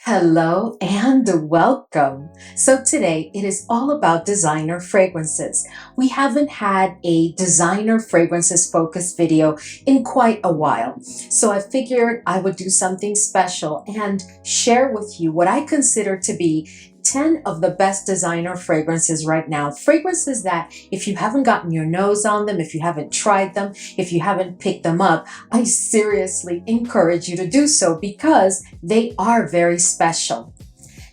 Hello and welcome. So today it is all about designer fragrances. We haven't had a designer fragrances focused video in quite a while. So I figured I would do something special and share with you what I consider to be 10 of the best designer fragrances right now. Fragrances that if you haven't gotten your nose on them, if you haven't tried them, if you haven't picked them up, I seriously encourage you to do so because they are very special.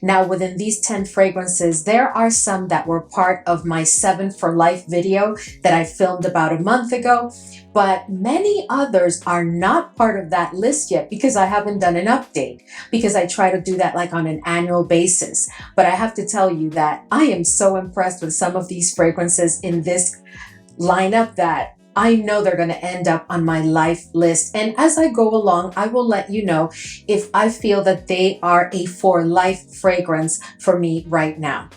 Now, within these 10 fragrances, there are some that were part of my 7 for Life video that I filmed about a month ago, but many others are not part of that list yet because I haven't done an update, because I try to do that like on an annual basis. But I have to tell you that I am so impressed with some of these fragrances in this lineup that I know they're going to end up on my life list. And as I go along, I will let you know if I feel that they are a for life fragrance for me right now.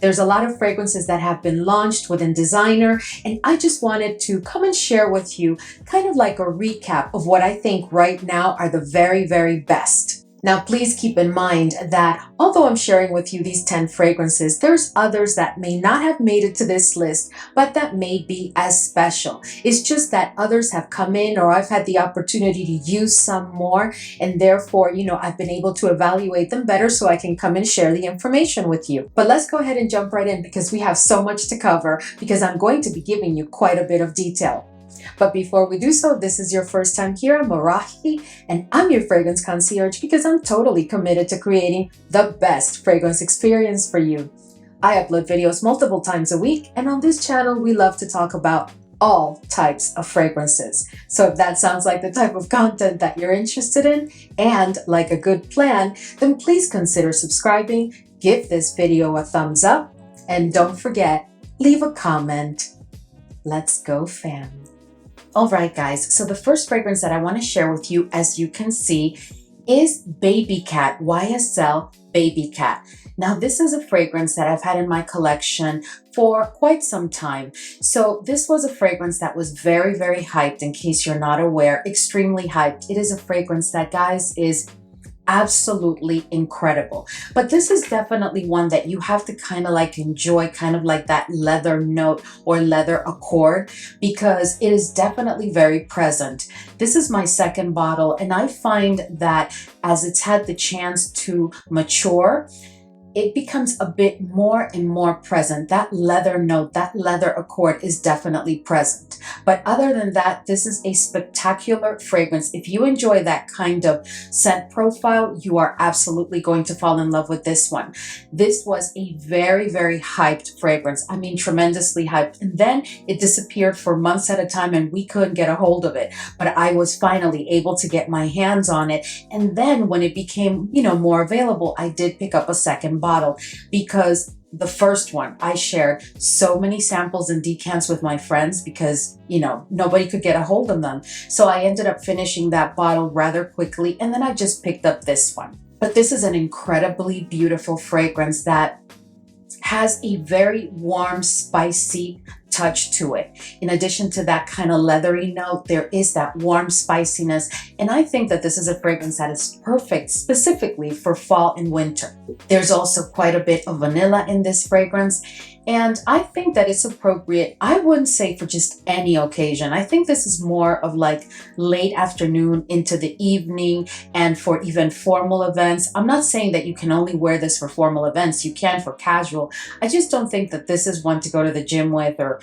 There's a lot of fragrances that have been launched within designer, and I just wanted to come and share with you kind of like a recap of what I think right now are the very, very best. Now, please keep in mind that although I'm sharing with you these 10 fragrances, there's others that may not have made it to this list, but that may be as special. It's just that others have come in, or I've had the opportunity to use some more, and therefore, I've been able to evaluate them better so I can come and share the information with you. But let's go ahead and jump right in because we have so much to cover, because I'm going to be giving you quite a bit of detail. But before we do so, this is your first time here, I'm Arahi, and I'm your fragrance concierge because I'm totally committed to creating the best fragrance experience for you. I upload videos multiple times a week, and on this channel, we love to talk about all types of fragrances. So if that sounds like the type of content that you're interested in and like a good plan, then please consider subscribing, give this video a thumbs up, and don't forget, leave a comment. Let's go, fam. All right, guys, so the first fragrance that I want to share with you, as you can see, is Babycat, YSL Babycat. Now, this is a fragrance that I've had in my collection for quite some time. So this was a fragrance that was very, very hyped, in case you're not aware, extremely hyped. It is a fragrance that, guys, is absolutely incredible. But this is definitely one that you have to kind of like enjoy, kind of like that leather note or leather accord, because it is definitely very present. This is my second bottle, and I find that as it's had the chance to mature, it becomes a bit more and more present. That leather note, that leather accord is definitely present. But other than that, this is a spectacular fragrance. If you enjoy that kind of scent profile, you are absolutely going to fall in love with this one. This was a very, very hyped fragrance. I mean, tremendously hyped. And then it disappeared for months at a time and we couldn't get a hold of it. But I was finally able to get my hands on it. And then when it became, more available, I did pick up a second bottle, because the first one I shared so many samples and decants with my friends because nobody could get a hold of them. So I ended up finishing that bottle rather quickly, and then I just picked up this one. But this is an incredibly beautiful fragrance that has a very warm, spicy touch to it. In addition to that kind of leathery note, there is that warm spiciness. And I think that this is a fragrance that is perfect specifically for fall and winter. There's also quite a bit of vanilla in this fragrance. And I think that it's appropriate, I wouldn't say for just any occasion. I think this is more of like late afternoon into the evening, and for even formal events. I'm not saying that you can only wear this for formal events. You can for casual. I just don't think that this is one to go to the gym with, or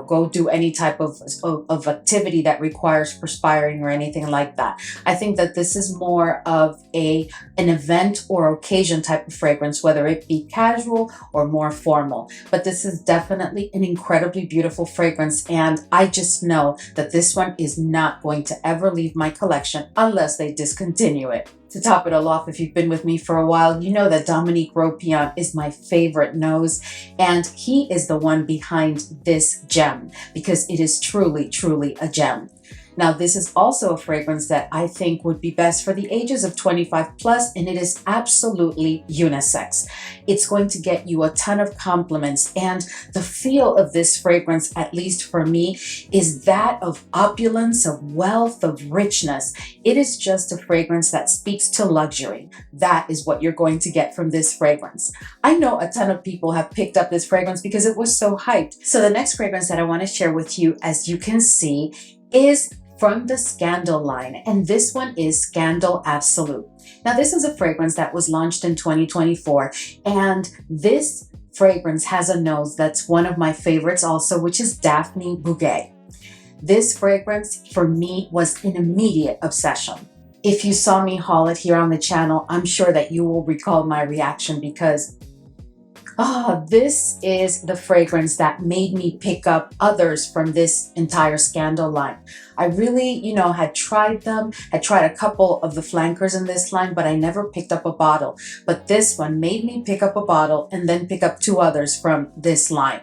go do any type of activity that requires perspiring or anything like that. I think that this is more of an event or occasion type of fragrance, whether it be casual or more formal. But this is definitely an incredibly beautiful fragrance, and I just know that this one is not going to ever leave my collection unless they discontinue it. To top it all off, if you've been with me for a while, you know that Dominique Ropion is my favorite nose, and he is the one behind this gem because it is truly, truly a gem. Now, this is also a fragrance that I think would be best for the ages of 25 plus, and it is absolutely unisex. It's going to get you a ton of compliments, and the feel of this fragrance, at least for me, is that of opulence, of wealth, of richness. It is just a fragrance that speaks to luxury. That is what you're going to get from this fragrance. I know a ton of people have picked up this fragrance because it was so hyped. So the next fragrance that I want to share with you, as you can see, is from the Scandal line, and this one is Scandal Absolu. Now, this is a fragrance that was launched in 2024, and this fragrance has a nose that's one of my favorites also, which is Daphne Bouguet. This fragrance for me was an immediate obsession. If you saw me haul it here on the channel, I'm sure that you will recall my reaction because this is the fragrance that made me pick up others from this entire Scandal line. I really, had tried them, had tried a couple of the flankers in this line, but I never picked up a bottle. But this one made me pick up a bottle and then pick up 2 others from this line.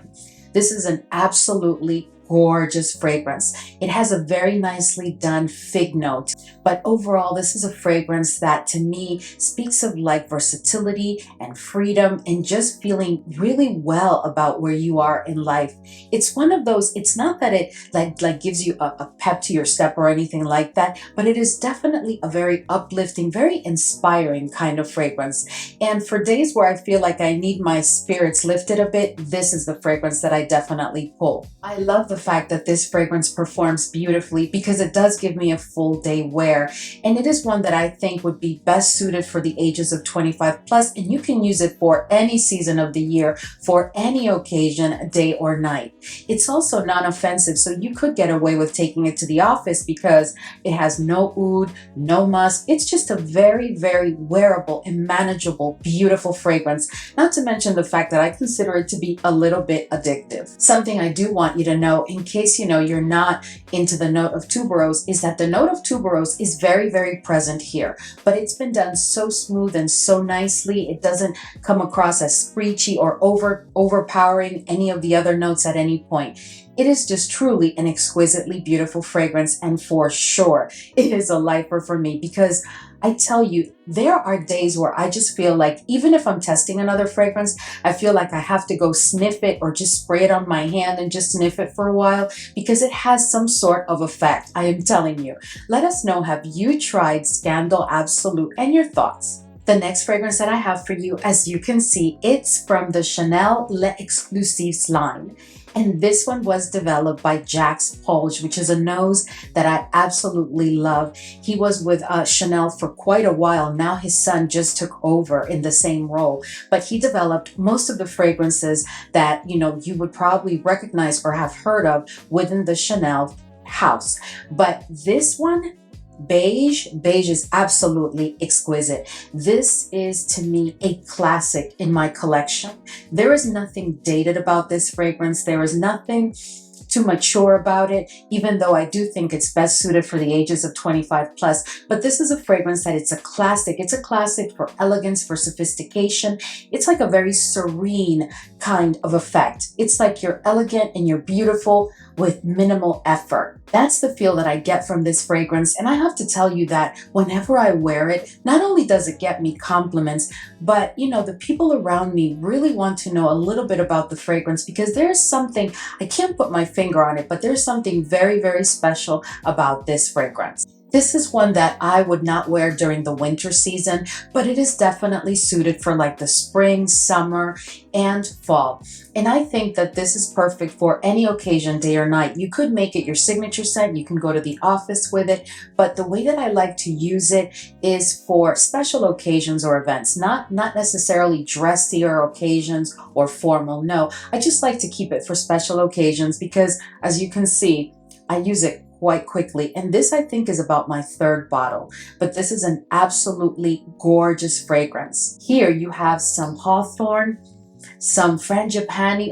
This is an absolutely gorgeous fragrance. It has a very nicely done fig note, but overall this is a fragrance that to me speaks of like versatility and freedom and just feeling really well about where you are in life. It's one of those, it's not that it like gives you a pep to your step or anything like that, but it is definitely a very uplifting, very inspiring kind of fragrance. And for days where I feel like I need my spirits lifted a bit, this is the fragrance that I definitely pull. I love the fact that this fragrance performs beautifully because it does give me a full day wear, and it is one that I think would be best suited for the ages of 25 plus, and you can use it for any season of the year, for any occasion, day or night. It's also non-offensive, so you could get away with taking it to the office because it has no oud, no musk. It's just a very, very wearable and manageable, beautiful fragrance, not to mention the fact that I consider it to be a little bit addictive. Something I do want you to know, in case you're not into the note of tuberose, is that the note of tuberose is very, very present here, but it's been done so smooth and so nicely. It doesn't come across as screechy or overpowering any of the other notes at any point. It is just truly an exquisitely beautiful fragrance, and for sure it is a lifer for me because I tell you, there are days where I just feel like even if I'm testing another fragrance, I feel like I have to go sniff it or just spray it on my hand and just sniff it for a while because it has some sort of effect. I am telling you. Let us know, have you tried Scandal Absolu, and your thoughts? The next fragrance that I have for you, as you can see, it's from the Chanel Les Exclusives line. And this one was developed by Jacques Polge, which is a nose that I absolutely love. He was with Chanel for quite a while. Now his son just took over in the same role, but he developed most of the fragrances that, you would probably recognize or have heard of within the Chanel house. But this one, Beige is absolutely exquisite. This is to me a classic in my collection. There is nothing dated about this fragrance. There is nothing too mature about it, even though I do think it's best suited for the ages of 25 plus. But this is a fragrance that it's a classic. It's a classic for elegance, for sophistication. It's like a very serene kind of effect. It's like you're elegant and you're beautiful with minimal effort. That's the feel that I get from this fragrance. And I have to tell you that whenever I wear it, not only does it get me compliments, but the people around me really want to know a little bit about the fragrance because there's something, I can't put my finger on it, but there's something very, very special about this fragrance. This is one that I would not wear during the winter season, but it is definitely suited for like the spring, summer, and fall. And I think that this is perfect for any occasion, day or night. You could make it your signature scent. You can go to the office with it. But the way that I like to use it is for special occasions or events, not necessarily dressier occasions or formal. No, I just like to keep it for special occasions because, as you can see, I use it quite quickly. And this, I think, is about my 3rd bottle, but this is an absolutely gorgeous fragrance. Here you have some hawthorn, some frangipani,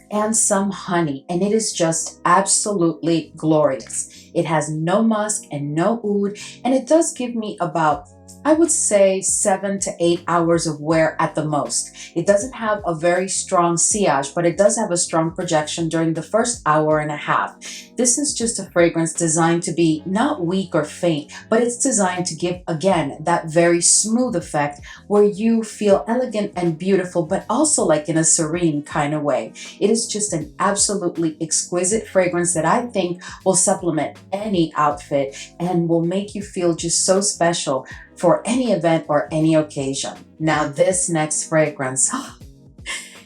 and some honey, and it is just absolutely glorious. It has no musk and no oud, and it does give me about I would say 7 to 8 hours of wear at the most. It doesn't have a very strong sillage, but it does have a strong projection during the first hour and a half. This is just a fragrance designed to be not weak or faint, but it's designed to give, again, that very smooth effect where you feel elegant and beautiful, but also like in a serene kind of way. It is just an absolutely exquisite fragrance that I think will supplement any outfit and will make you feel just so special for any event or any occasion. Now this next fragrance,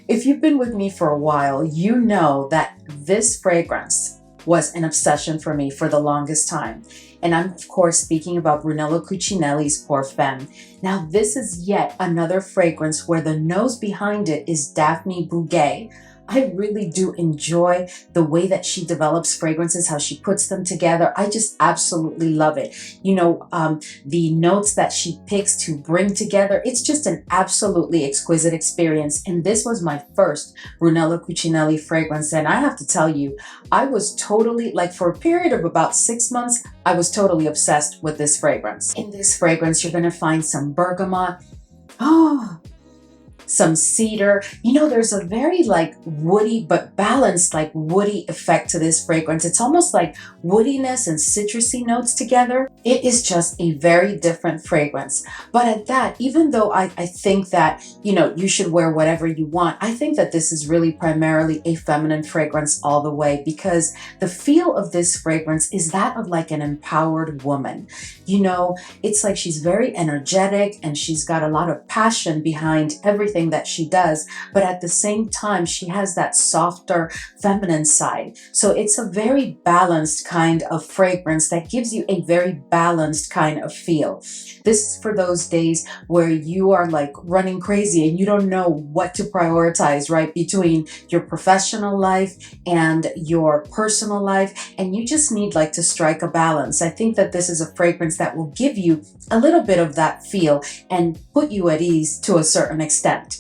if you've been with me for a while, you know that this fragrance was an obsession for me for the longest time. And I'm of course speaking about Brunello Cucinelli's Femme. Now this is yet another fragrance where the nose behind it is Daphne Bouguet. I really do enjoy the way that she develops fragrances, how she puts them together. I just absolutely love it. You know, the notes that she picks to bring together, it's just an absolutely exquisite experience. And this was my first Brunello Cucinelli fragrance. And I have to tell you, I was totally, like for a period of about 6 months, I was totally obsessed with this fragrance. In this fragrance, you're going to find some bergamot. Some cedar. You know, there's a very like woody but balanced like woody effect to this fragrance. It's almost like woodiness and citrusy notes together. It is just a very different fragrance. But at that, even though I think that, you know, you should wear whatever you want, I think that this is really primarily a feminine fragrance all the way, because the feel of this fragrance is that of like an empowered woman. You know, it's like she's very energetic and she's got a lot of passion behind everything that she does, but at the same time she has that softer feminine side. So it's a very balanced kind of fragrance that gives you a very balanced kind of feel. This is for those days where you are like running crazy and you don't know what to prioritize, right, between your professional life and your personal life, and you just need like to strike a balance. I think that this is a fragrance that will give you a little bit of that feel and put you at ease to a certain extent.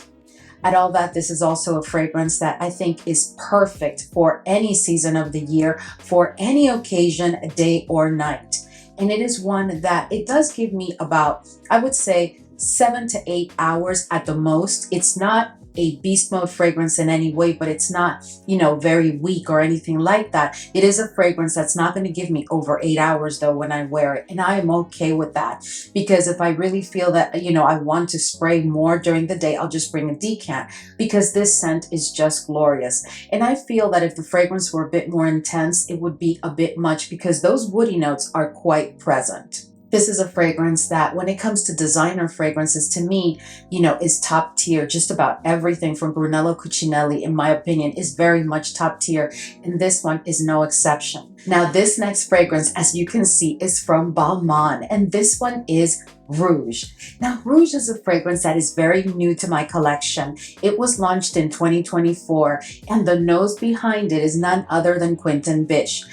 At all that, this is also a fragrance that I think is perfect for any season of the year, for any occasion, day or night. And it is one that it does give me about, I would say, 7 to 8 hours at the most. It's not a beast mode fragrance in any way, but it's not, you know, very weak or anything like that. It is a fragrance that's not going to give me over 8 hours though when I wear it. And I am okay with that, because if I really feel that, you know, I want to spray more during the day, I'll just bring a decant, because this scent is just glorious. And I feel that if the fragrance were a bit more intense, it would be a bit much, because those woody notes are quite present. This is a fragrance that when it comes to designer fragrances, to me, you know, is top tier. Just about everything from Brunello Cucinelli, in my opinion, is very much top tier. And this one is no exception. Now, this next fragrance, as you can see, is from Balmain. And this one is Rouge. Now, Rouge is a fragrance that is very new to my collection. It was launched in 2024, and the nose behind it is none other than Quentin Bisch.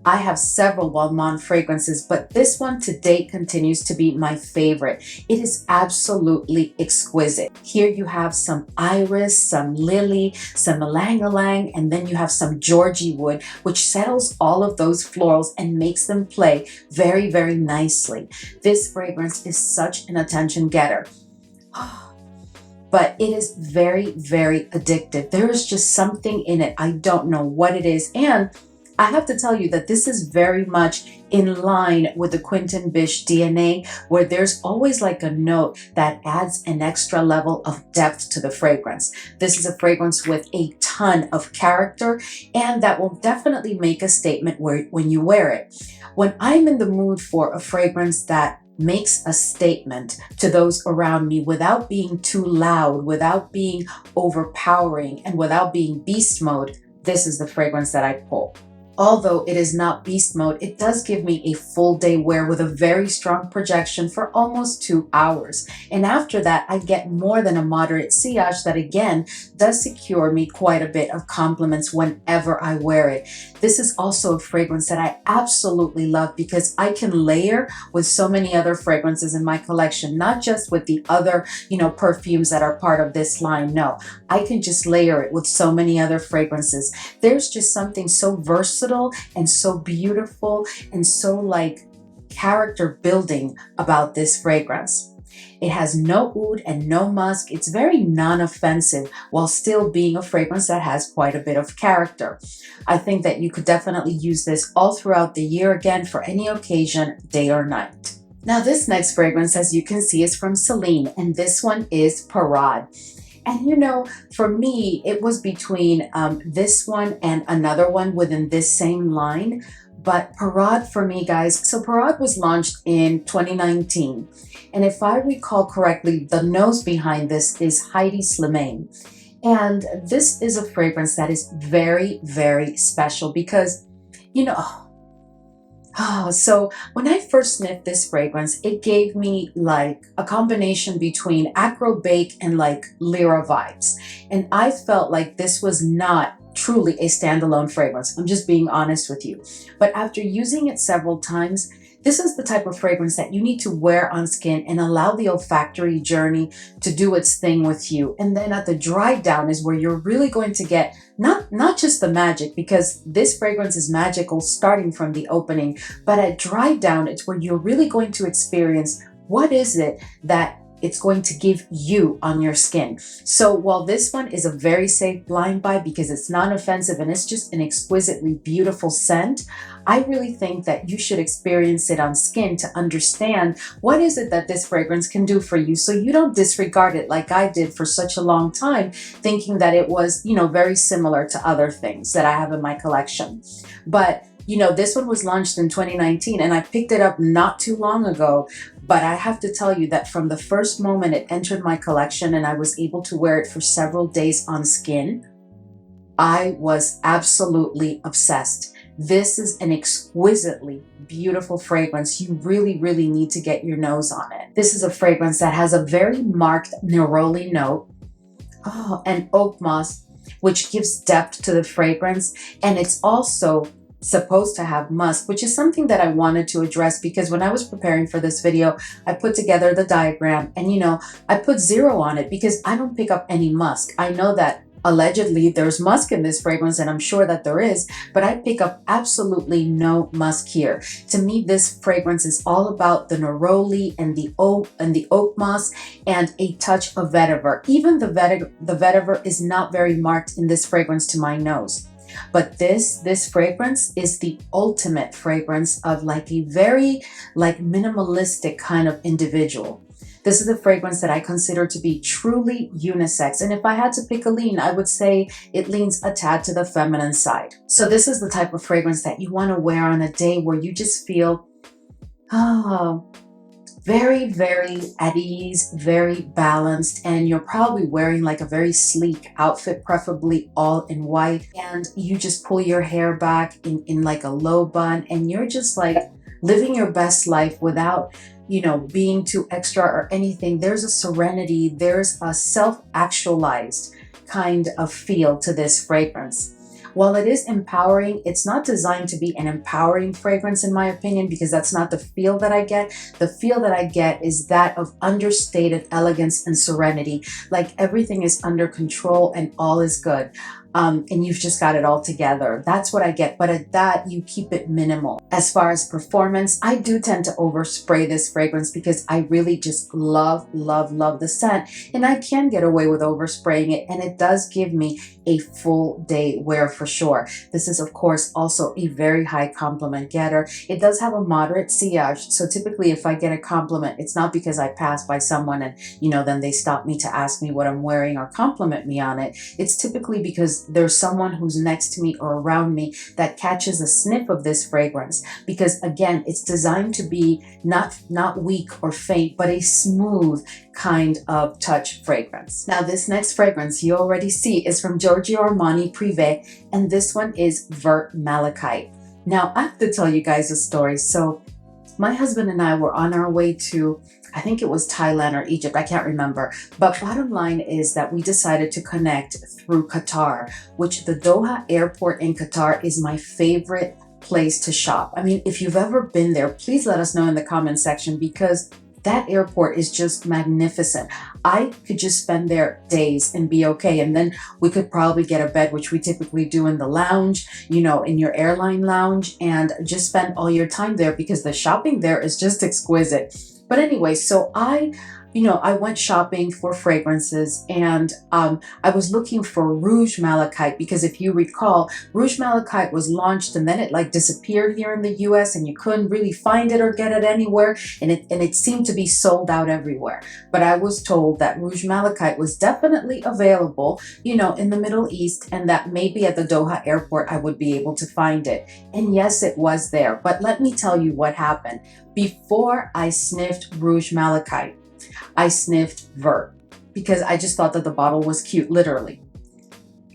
I have several Balmain fragrances, but this one to date continues to be my favorite. It is absolutely exquisite. Here you have some iris, some lily, some ylang-ylang, and then you have some Georgie wood, which settles all of those florals and makes them play very, very nicely. This fragrance is such an attention getter. But it is very, very addictive. There is just something in it. I don't know what it is. And I have to tell you that this is very much in line with the Quentin Bisch DNA, where there's always like a note that adds an extra level of depth to the fragrance. This is a fragrance with a ton of character, and that will definitely make a statement when you wear it. When I'm in the mood for a fragrance that makes a statement to those around me without being too loud, without being overpowering, and without being beast mode, this is the fragrance that I pull. Although it is not beast mode, it does give me a full day wear with a very strong projection for almost 2 hours. And after that, I get more than a moderate sillage that again does secure me quite a bit of compliments whenever I wear it. This is also a fragrance that I absolutely love because I can layer with so many other fragrances in my collection, not just with the other, perfumes that are part of this line. No, I can just layer it with so many other fragrances. There's just something so versatile and so beautiful and so like character building about this fragrance. It has no oud and no musk. It's very non-offensive while still being a fragrance that has quite a bit of character. I think that you could definitely use this all throughout the year, again, for any occasion, day or night. Now this next fragrance, as you can see, is from Celine, and this one is Parade. And you know, for me, it was between this one and another one within this same line. But Parade for me, guys, so Parade was launched in 2019. And if I recall correctly, the nose behind this is Heidi Slimane. And this is a fragrance that is very, very special because, you know, so when I first sniffed this fragrance, it gave me like a combination between Acro Bake and like Lyra vibes. And I felt like this was not truly a standalone fragrance. I'm just being honest with you. But after using it several times, this is the type of fragrance that you need to wear on skin and allow the olfactory journey to do its thing with you. And then at the dry down is where you're really going to get not just the magic, because this fragrance is magical starting from the opening, but at dry down, it's where you're really going to experience what is it that it's going to give you on your skin. So while this one is a very safe blind buy because it's non-offensive and it's just an exquisitely beautiful scent, I really think that you should experience it on skin to understand what is it that this fragrance can do for you, so you don't disregard it like I did for such a long time, thinking that it was, you know, very similar to other things that I have in my collection. But you know, this one was launched in 2019 and I picked it up not too long ago, but I have to tell you that from the first moment it entered my collection and I was able to wear it for several days on skin, I was absolutely obsessed. This is an exquisitely beautiful fragrance. You really, really need to get your nose on it. This is a fragrance that has a very marked neroli note, and oak moss, which gives depth to the fragrance. And it's also supposed to have musk, which is something that I wanted to address because when I was preparing for this video, I put together the diagram and, you know, I put 0 on it because I don't pick up any musk. I know that allegedly there's musk in this fragrance and I'm sure that there is, but I pick up absolutely no musk here. To me, this fragrance is all about the neroli and the oak moss and a touch of vetiver. Even the vetiver is not very marked in this fragrance to my nose. But this fragrance is the ultimate fragrance of like a very like minimalistic kind of individual. This is a fragrance that I consider to be truly unisex. And if I had to pick a lean, I would say it leans a tad to the feminine side. So this is the type of fragrance that you want to wear on a day where you just feel, very, very at ease, very balanced, and you're probably wearing like a very sleek outfit, preferably all in white, and you just pull your hair back in like a low bun, and you're just like living your best life without, you know, being too extra or anything. There's a serenity, there's a self-actualized kind of feel to this fragrance. While it is empowering, it's not designed to be an empowering fragrance in my opinion, because that's not the feel that I get. The feel that I get is that of understated elegance and serenity, like everything is under control and all is good. And you've just got it all together. That's what I get. But at that, you keep it minimal. As far as performance, I do tend to overspray this fragrance because I really just love the scent. And I can get away with overspraying it. And it does give me a full day wear for sure. This is, of course, also a very high compliment getter. It does have a moderate sillage. So typically, if I get a compliment, it's not because I pass by someone and, you know, then they stop me to ask me what I'm wearing or compliment me on it. It's typically because there's someone who's next to me or around me that catches a sniff of this fragrance, because again, it's designed to be not weak or faint, but a smooth kind of touch fragrance. Now this next fragrance you already see is from Giorgio Armani Prive, and this one is Vert Malachite. Now I have to tell you guys a story. So my husband and I were on our way to, I think it was Thailand or Egypt, I can't remember. But bottom line is that we decided to connect through Qatar, which the Doha airport in Qatar is my favorite place to shop. I mean, if you've ever been there, please let us know in the comment section, because that airport is just magnificent. I could just spend there days and be okay. And then we could probably get a bed, which we typically do in the lounge, you know, in your airline lounge, and just spend all your time there because the shopping there is just exquisite. But anyway, so I I went shopping for fragrances, and I was looking for Rouge Malachite because if you recall, Rouge Malachite was launched and then it like disappeared here in the US and you couldn't really find it or get it anywhere, and it seemed to be sold out everywhere. But I was told that Rouge Malachite was definitely available, in the Middle East, and that maybe at the Doha airport I would be able to find it. And yes, it was there. But let me tell you what happened. Before I sniffed Rouge Malachite, I sniffed Vert because I just thought that the bottle was cute, literally.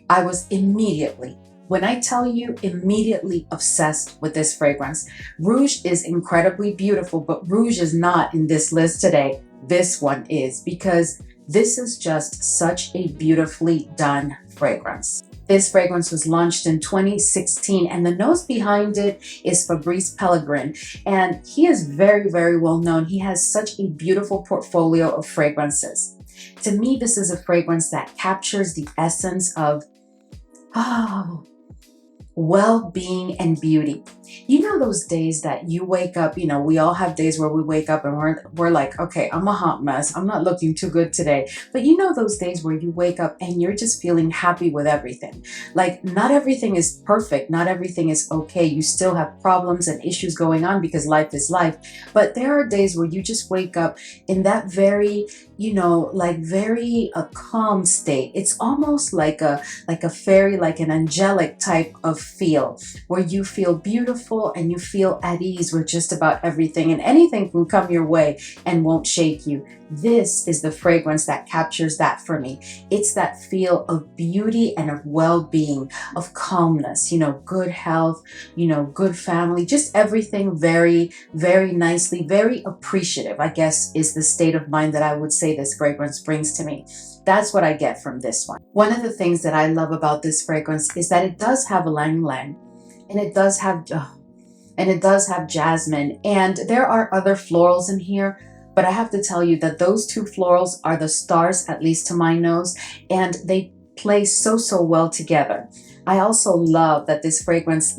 I was immediately, when I tell you, immediately obsessed with this fragrance. Rouge is incredibly beautiful, but Rouge is not in this list today. This one is, because this is just such a beautifully done fragrance. This fragrance was launched in 2016, and the nose behind it is Fabrice Pellegrin, and he is very, very well known. He has such a beautiful portfolio of fragrances. To me, this is a fragrance that captures the essence of well-being and beauty. Those days that you wake up, we all have days where we wake up and we're like, okay, I'm a hot mess. I'm not looking too good today. But those days where you wake up and you're just feeling happy with everything. Like, not everything is perfect. Not everything is okay. You still have problems and issues going on because life is life. But there are days where you just wake up in that very, very a calm state. It's almost like a fairy, like an angelic type of feel, where you feel beautiful and you feel at ease with just about everything, and anything can come your way and won't shake you. This is the fragrance that captures that for me. It's that feel of beauty and of well-being, of calmness, good health, good family, just everything very, very nicely, very appreciative, I guess, is the state of mind that I would say this fragrance brings to me. That's what I get from this one. One of the things that I love about this fragrance is that it does have ylang ylang, and it does have jasmine, and there are other florals in here. But I have to tell you that those two florals are the stars, at least to my nose, and they play so, so well together. I also love that this fragrance,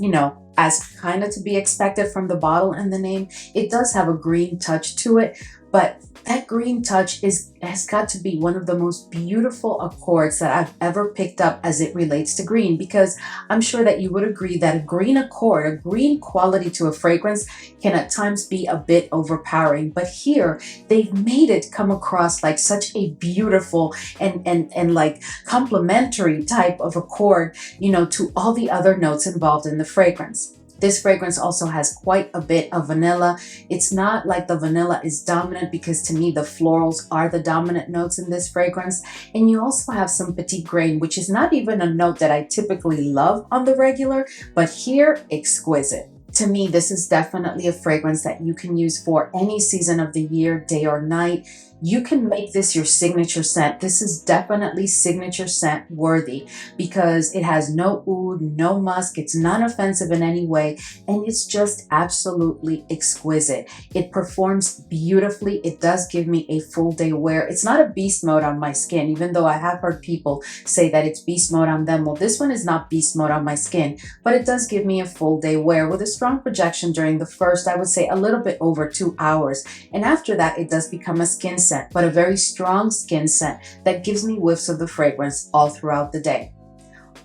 as kind of to be expected from the bottle and the name, it does have a green touch to it, but that green touch has got to be one of the most beautiful accords that I've ever picked up as it relates to green, because I'm sure that you would agree that a green accord, a green quality to a fragrance can at times be a bit overpowering. But here they've made it come across like such a beautiful and like complementary type of accord, to all the other notes involved in the fragrance. This fragrance also has quite a bit of vanilla. It's not like the vanilla is dominant, because to me the florals are the dominant notes in this fragrance. And you also have some petit grain, which is not even a note that I typically love on the regular, but here, exquisite. To me, this is definitely a fragrance that you can use for any season of the year, day or night. You can make this your signature scent. This is definitely signature scent worthy, because it has no oud, no musk. It's not offensive in any way, and it's just absolutely exquisite. It performs beautifully. It does give me a full day wear. It's not a beast mode on my skin, even though I have heard people say that it's beast mode on them. Well, this one is not beast mode on my skin, but it does give me a full day wear with a strong projection during the first, I would say, a little bit over 2 hours. And after that, it does become a skin scent, but a very strong skin scent that gives me whiffs of the fragrance all throughout the day.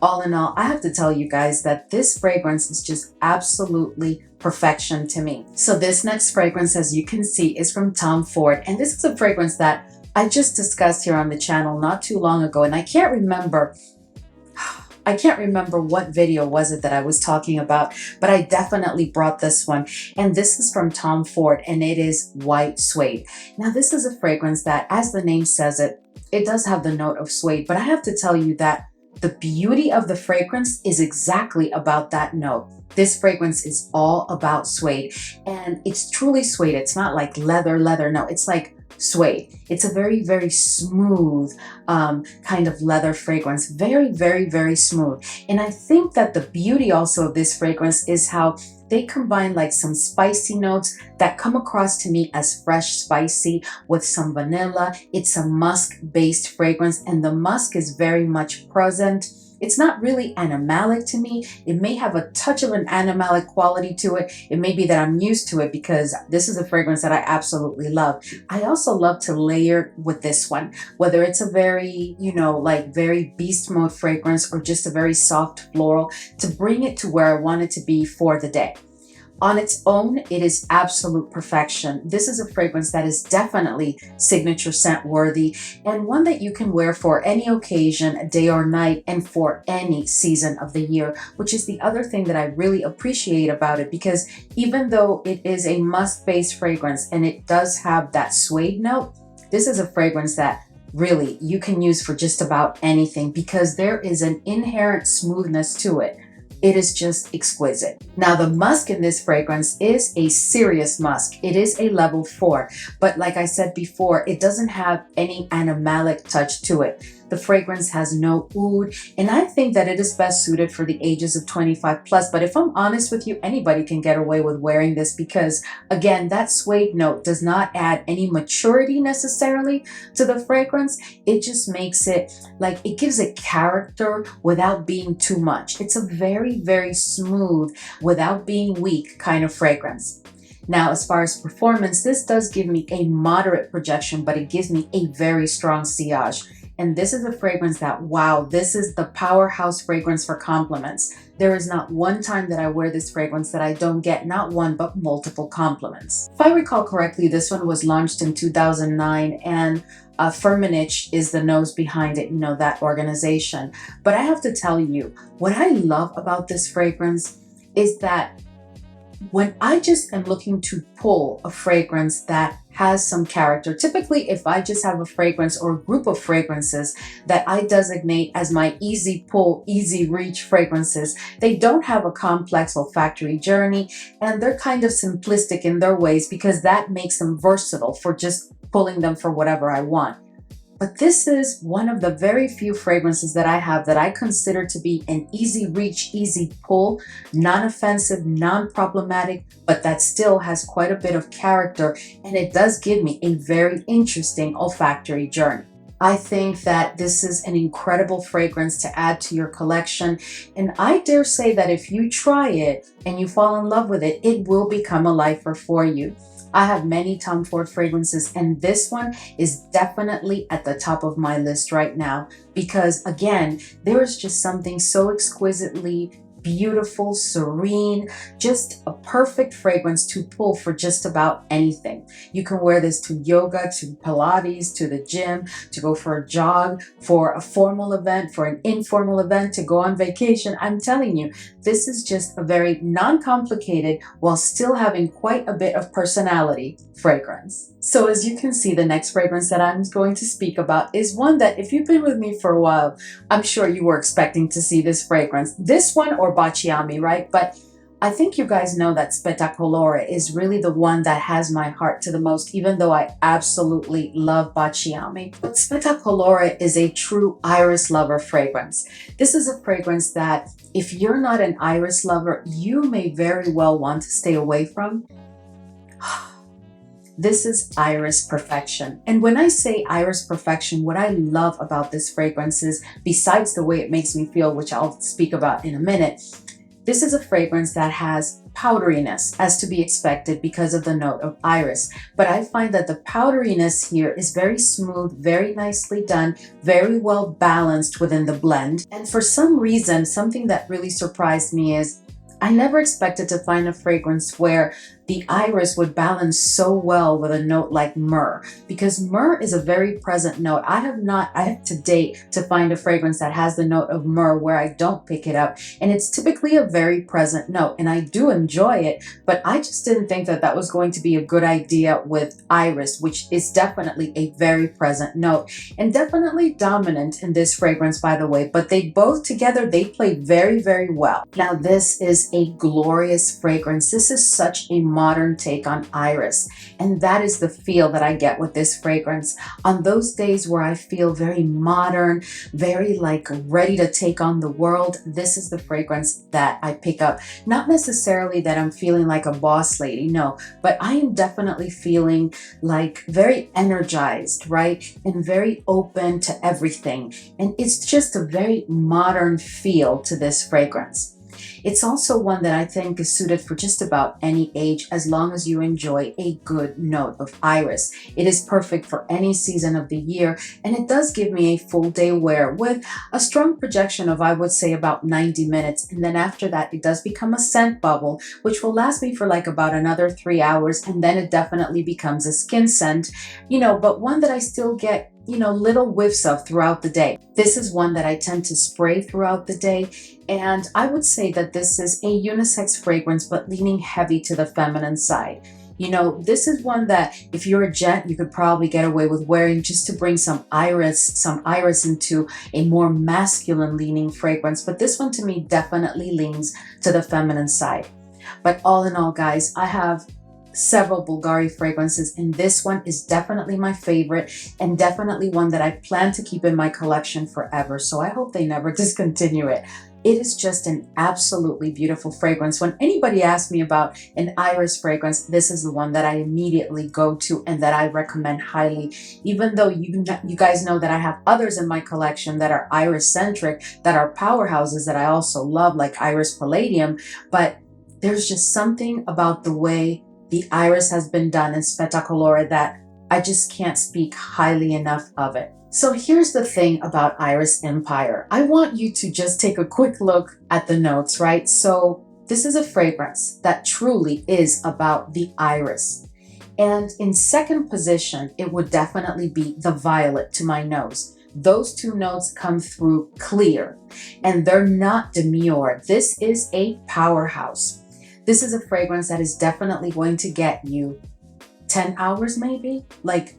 All in all, I have to tell you guys that this fragrance is just absolutely perfection to me. So this next fragrance, as you can see, is from Tom Ford, and this is a fragrance that I just discussed here on the channel not too long ago, and I can't remember what video was it that I was talking about, but I definitely brought this one. And this is from Tom Ford, and it is White Suede. Now, this is a fragrance that, as the name says it, it does have the note of suede, but I have to tell you that the beauty of the fragrance is exactly about that note. This fragrance is all about suede, and it's truly suede. It's not like leather, no, it's like suede. It's a very, very smooth kind of leather fragrance. Very, very, very smooth. And I think that the beauty also of this fragrance is how they combine like some spicy notes that come across to me as fresh spicy with some vanilla. It's a musk based fragrance, and the musk is very much present. It's not really animalic to me. It may have a touch of an animalic quality to it. It may be that I'm used to it because this is a fragrance that I absolutely love. I also love to layer with this one, whether it's a very, you know, like very beast mode fragrance or just a very soft floral, to bring it to where I want it to be for the day. On its own, it is absolute perfection. This is a fragrance that is definitely signature scent worthy, and one that you can wear for any occasion, day or night, and for any season of the year, which is the other thing that I really appreciate about it, because even though it is a musk-based fragrance and it does have that suede note, this is a fragrance that really you can use for just about anything because there is an inherent smoothness to it. It is just exquisite. Now, the musk in this fragrance is a serious musk. It is a level 4, but like I said before, it doesn't have any animalic touch to it. The fragrance has no oud, and I think that it is best suited for the ages of 25 plus. But if I'm honest with you, anybody can get away with wearing this because, again, that suede note does not add any maturity necessarily to the fragrance. It just makes it like, it gives it character without being too much. It's a very, very smooth, without being weak kind of fragrance. Now, as far as performance, this does give me a moderate projection, but it gives me a very strong sillage. And this is a fragrance that, wow, this is the powerhouse fragrance for compliments. There is not one time that I wear this fragrance that I don't get not one, but multiple compliments. If I recall correctly, this one was launched in 2009, and Firmenich is the nose behind it, you know, that organization. But I have to tell you, what I love about this fragrance is that when I just am looking to pull a fragrance that has some character, typically if I just have a fragrance or a group of fragrances that I designate as my easy pull, easy reach fragrances, they don't have a complex olfactory journey and they're kind of simplistic in their ways because that makes them versatile for just pulling them for whatever I want. But this is one of the very few fragrances that I have that I consider to be an easy reach, easy pull, non-offensive, non-problematic, but that still has quite a bit of character, and it does give me a very interesting olfactory journey. I think that this is an incredible fragrance to add to your collection, and I dare say that if you try it and you fall in love with it, it will become a lifer for you. I have many Tom Ford fragrances, and this one is definitely at the top of my list right now because, again, there is just something so exquisitely beautiful, serene, just a perfect fragrance to pull for just about anything. You can wear this to yoga, to Pilates, to the gym, to go for a jog, for a formal event, for an informal event, to go on vacation. I'm telling you, this is just a very non-complicated while still having quite a bit of personality fragrance. So as you can see, the next fragrance that I'm going to speak about is one that if you've been with me for a while, I'm sure you were expecting to see this fragrance. This one or Bacciami, right? But I think you guys know that Spettacolore is really the one that has my heart to the most, even though I absolutely love Bacciami. But Spettacolore is a true iris lover fragrance. This is a fragrance that if you're not an iris lover, you may very well want to stay away from. This is iris perfection. And when I say iris perfection, what I love about this fragrance is, besides the way it makes me feel, which I'll speak about in a minute, this is a fragrance that has powderiness, as to be expected because of the note of iris. But I find that the powderiness here is very smooth, very nicely done, very well balanced within the blend. And for some reason, something that really surprised me is I never expected to find a fragrance where the iris would balance so well with a note like myrrh, because myrrh is a very present note. I have to date to find a fragrance that has the note of myrrh where I don't pick it up, and it's typically a very present note, and I do enjoy it, but I just didn't think that that was going to be a good idea with iris, which is definitely a very present note and definitely dominant in this fragrance, by the way, but they both together, they play very, very well. Now, this is a glorious fragrance. This is such a modern take on iris. And that is the feel that I get with this fragrance. On those days where I feel very modern, very like ready to take on the world, this is the fragrance that I pick up. Not necessarily that I'm feeling like a boss lady, no, but I am definitely feeling like very energized, right? And very open to everything. And it's just a very modern feel to this fragrance. It's also one that I think is suited for just about any age as long as you enjoy a good note of iris. It is perfect for any season of the year, and it does give me a full day wear with a strong projection of, I would say, about 90 minutes. And then after that, it does become a scent bubble, which will last me for like about another 3 hours. And then it definitely becomes a skin scent, but one that I still get little whiffs of throughout the day. This is one that I tend to spray throughout the day. And I would say that this is a unisex fragrance, but leaning heavy to the feminine side. This is one that if you're a gent, you could probably get away with wearing just to bring some iris into a more masculine leaning fragrance. But this one to me definitely leans to the feminine side. But all in all, guys, I have several Bvlgari fragrances, and this one is definitely my favorite and definitely one that I plan to keep in my collection forever. So I hope they never discontinue it. It is just an absolutely beautiful fragrance. When anybody asks me about an iris fragrance, this is the one that I immediately go to and that I recommend highly. Even though you guys know that I have others in my collection that are iris centric, that are powerhouses that I also love, like Iris Palladium, but there's just something about the way the iris has been done in Spettacolore that I just can't speak highly enough of it. So here's the thing about Iris Empire. I want you to just take a quick look at the notes, right? So this is a fragrance that truly is about the iris. And in second position, it would definitely be the violet to my nose. Those two notes come through clear, and they're not demure. This is a powerhouse. This is a fragrance that is definitely going to get you 10 hours maybe, like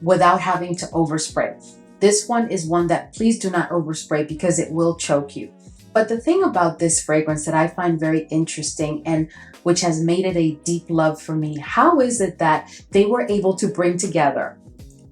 without having to overspray. This one is one that please do not overspray because it will choke you. But the thing about this fragrance that I find very interesting and which has made it a deep love for me, how is it that they were able to bring together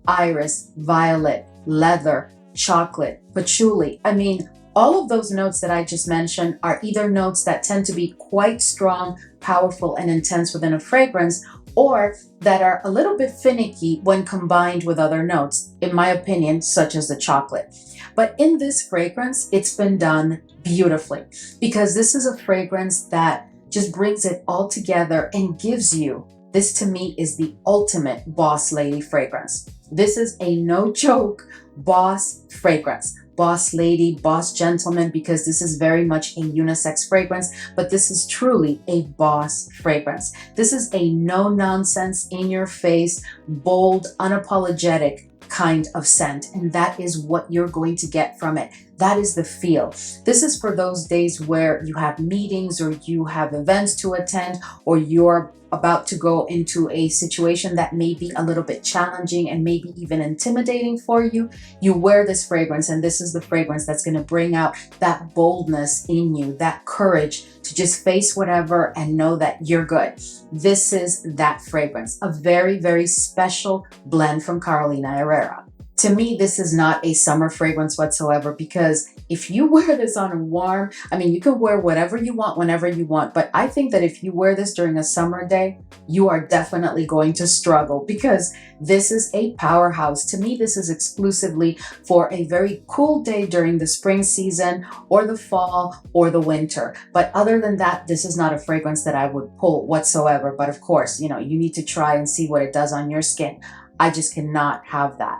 iris, violet, leather, chocolate, patchouli? I mean, all of those notes that I just mentioned are either notes that tend to be quite strong, powerful, and intense within a fragrance, or that are a little bit finicky when combined with other notes, in my opinion, such as the chocolate. But in this fragrance, it's been done beautifully because this is a fragrance that just brings it all together and gives you, this to me is the ultimate boss lady fragrance. This is a no joke boss fragrance. Boss lady, boss gentleman, because this is very much a unisex fragrance, but this is truly a boss fragrance. This is a no nonsense, in your face, bold, unapologetic kind of scent, and that is what you're going to get from it. That is the feel. This is for those days where you have meetings or you have events to attend, or you're about to go into a situation that may be a little bit challenging and maybe even intimidating for you. You wear this fragrance, and this is the fragrance that's going to bring out that boldness in you, that courage to just face whatever and know that you're good. This is that fragrance, a very, very special blend from Carolina Herrera. To me, this is not a summer fragrance whatsoever, because if you wear this on a warm, you can wear whatever you want, whenever you want. But I think that if you wear this during a summer day, you are definitely going to struggle because this is a powerhouse. To me, this is exclusively for a very cool day during the spring season or the fall or the winter. But other than that, this is not a fragrance that I would pull whatsoever. But of course, you need to try and see what it does on your skin. I just cannot have that.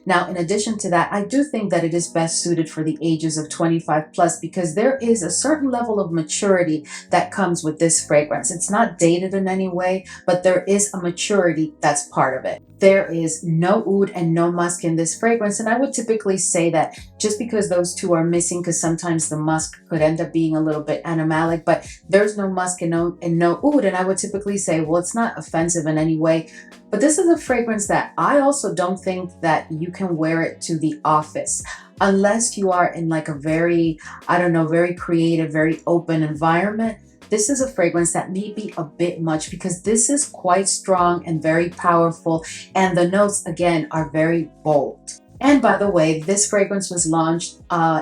Now, in addition to that, I do think that it is best suited for the ages of 25 plus because there is a certain level of maturity that comes with this fragrance. It's not dated in any way, but there is a maturity that's part of it. There is no oud and no musk in this fragrance, and I would typically say that just because those two are missing, because sometimes the musk could end up being a little bit animalic, but there's no musk and no oud, and I would typically say, well, it's not offensive in any way. But this is a fragrance that I also don't think that you can wear it to the office unless you are in like a very, very creative, very open environment. this is a fragrance that may be a bit much because this is quite strong and very powerful, and the notes again are very bold. And by the way, this fragrance was launched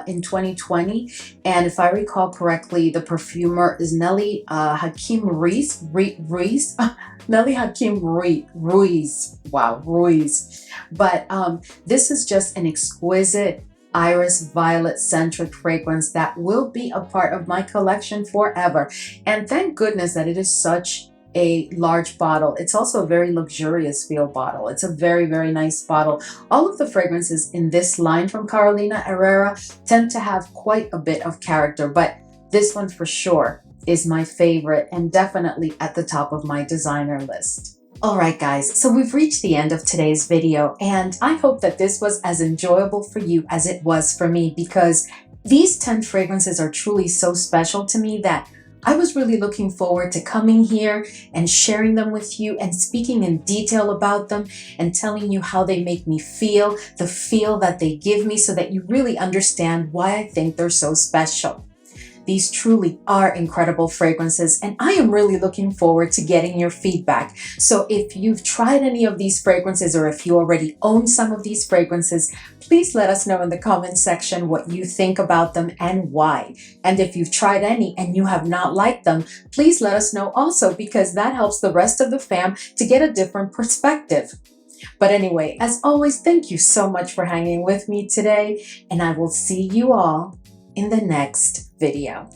in 2020, and if I recall correctly, the perfumer is Nelly Hakim Ruiz. Nelly Hakim Ruiz. Wow, Ruiz. But this is just an exquisite iris violet centric fragrance that will be a part of my collection forever. And thank goodness that it is such a large bottle. It's also a very luxurious feel bottle. It's a very, very nice bottle. All of the fragrances in this line from Carolina Herrera tend to have quite a bit of character, but this one for sure is my favorite and definitely at the top of my designer list. Alright guys, so we've reached the end of today's video, and I hope that this was as enjoyable for you as it was for me, because these 10 fragrances are truly so special to me that I was really looking forward to coming here and sharing them with you and speaking in detail about them and telling you how they make me feel, the feel that they give me, so that you really understand why I think they're so special. These truly are incredible fragrances, and I am really looking forward to getting your feedback. So if you've tried any of these fragrances, or if you already own some of these fragrances, please let us know in the comment section what you think about them and why. And if you've tried any and you have not liked them, please let us know also, because that helps the rest of the fam to get a different perspective. But anyway, as always, thank you so much for hanging with me today, and I will see you all in the next video.